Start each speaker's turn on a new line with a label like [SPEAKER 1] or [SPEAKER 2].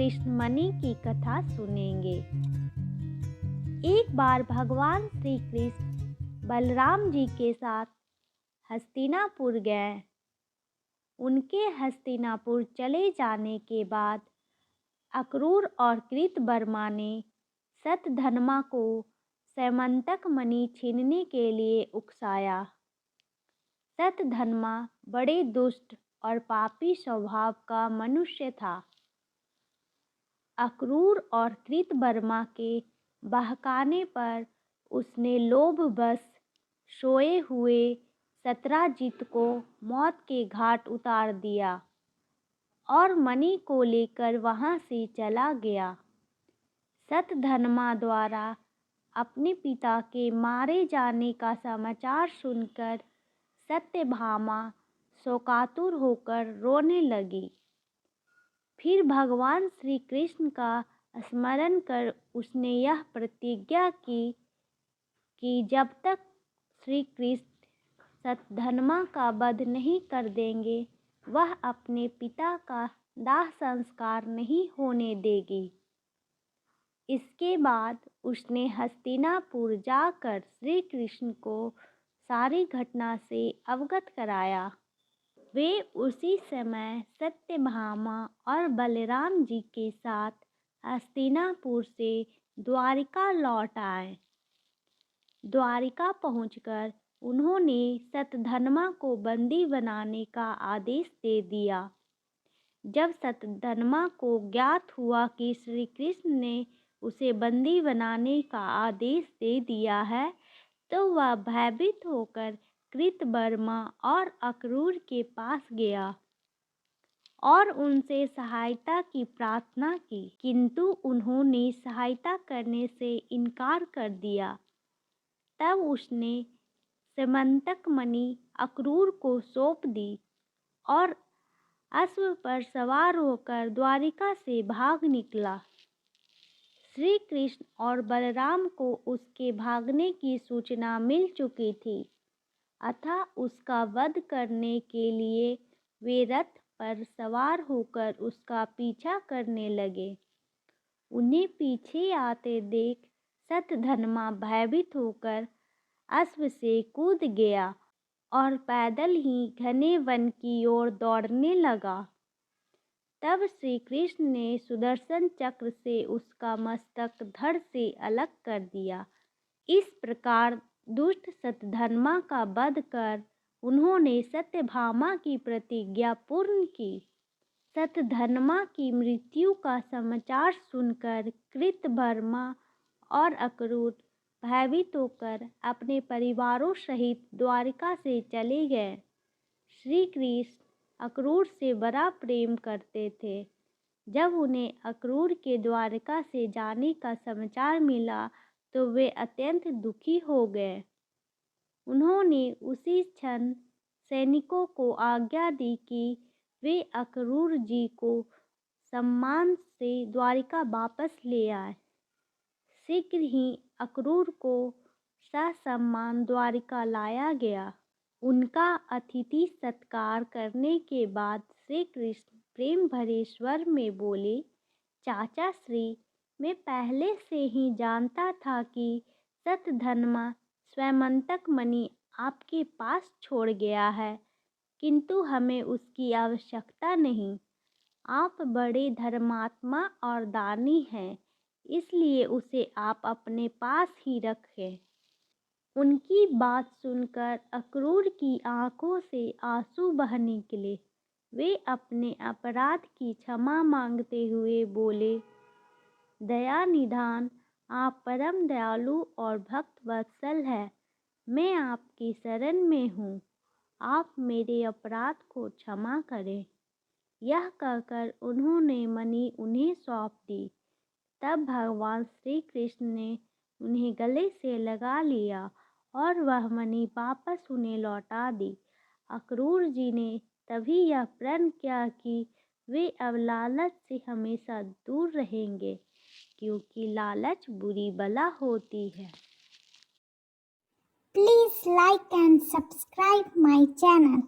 [SPEAKER 1] कृष्ण मणि की कथा सुनेंगे। एक बार भगवान श्री कृष्ण बलराम जी के साथ हस्तिनापुर गए। उनके हस्तिनापुर चले जाने के बाद अक्रूर और कृतवर्मा ने शतधन्वा को सैमंतक मणि छीनने के लिए उकसाया। शतधन्वा बड़े दुष्ट और पापी स्वभाव का मनुष्य था। अक्रूर और कृतवर्मा के बहकाने पर उसने लोभवश सोए हुए सत्यजित को मौत के घाट उतार दिया और मणि को लेकर वहां से चला गया। शतधन्वा द्वारा अपने पिता के मारे जाने का समाचार सुनकर सत्यभामा शोकातुर होकर रोने लगी। फिर भगवान श्री कृष्ण का स्मरण कर उसने यह प्रतिज्ञा की कि जब तक श्री कृष्ण शतधन्वा का वध नहीं कर देंगे वह अपने पिता का दाह संस्कार नहीं होने देगी। इसके बाद उसने हस्तिनापुर जाकर श्री कृष्ण को सारी घटना से अवगत कराया। वे उसी समय सत्यभामा और बलराम जी के साथ हस्तिनापुर से द्वारिका लौट आए। द्वारिका पहुंचकर उन्होंने शतधन्वा को बंदी बनाने का आदेश दे दिया। जब शतधन्वा को ज्ञात हुआ कि श्री कृष्ण ने उसे बंदी बनाने का आदेश दे दिया है तो वह भयभीत होकर कृतवर्मा और अक्रूर के पास गया और उनसे सहायता की प्रार्थना की, किंतु उन्होंने सहायता करने से इनकार कर दिया। तब उसने सैमंतक मणि अक्रूर को सौंप दी और अश्व पर सवार होकर द्वारिका से भाग निकला। श्री कृष्ण और बलराम को उसके भागने की सूचना मिल चुकी थी, अतः उसका वध करने के लिए वे रथ पर सवार होकर उसका पीछा करने लगे। उन्हें पीछे आते देख शतधन्वा भयभीत होकर अश्व से कूद गया और पैदल ही घने वन की ओर दौड़ने लगा। तब श्री कृष्ण ने सुदर्शन चक्र से उसका मस्तक धड़ से अलग कर दिया। इस प्रकार दुष्ट शतधन्वा का वध कर उन्होंने सत्यभामा की प्रतिज्ञा पूर्ण की। शतधन्वा की मृत्यु का समाचार सुनकर कृतवर्मा और अक्रूर भयभीत होकर अपने परिवारों सहित द्वारिका से चले गए। श्री कृष्ण अक्रूर से बड़ा प्रेम करते थे। जब उन्हें अक्रूर के द्वारिका से जाने का समाचार मिला तो वे अत्यंत दुखी हो गए। उन्होंने उसी क्षण सैनिकों को आज्ञा दी कि वे अक्रूर जी को सम्मान से द्वारिका वापस ले आए। शीघ्र ही अक्रूर को ससम्मान द्वारिका लाया गया। उनका अतिथि सत्कार करने के बाद श्री कृष्ण प्रेम भरे स्वर में बोले, चाचा श्री, मैं पहले से ही जानता था कि शतधन्वा सैमंतक मणि आपके पास छोड़ गया है, किंतु हमें उसकी आवश्यकता नहीं। आप बड़े धर्मात्मा और दानी हैं, इसलिए उसे आप अपने पास ही रखें। उनकी बात सुनकर अक्रूर की आंखों से आंसू बह निकले। वे अपने अपराध की क्षमा मांगते हुए बोले, दया निधान, आप परम दयालु और भक्त वत्सल हैं। मैं आपकी शरण में हूँ, आप मेरे अपराध को क्षमा करें। यह कहकर उन्होंने मणि उन्हें सौंप दी। तब भगवान श्री कृष्ण ने उन्हें गले से लगा लिया और वह मणि वापस उन्हें लौटा दी। अक्रूर जी ने तभी यह प्रण किया कि वे अब लालच से हमेशा दूर रहेंगे, क्योंकि लालच बुरी बला होती है।
[SPEAKER 2] Please like and subscribe my channel.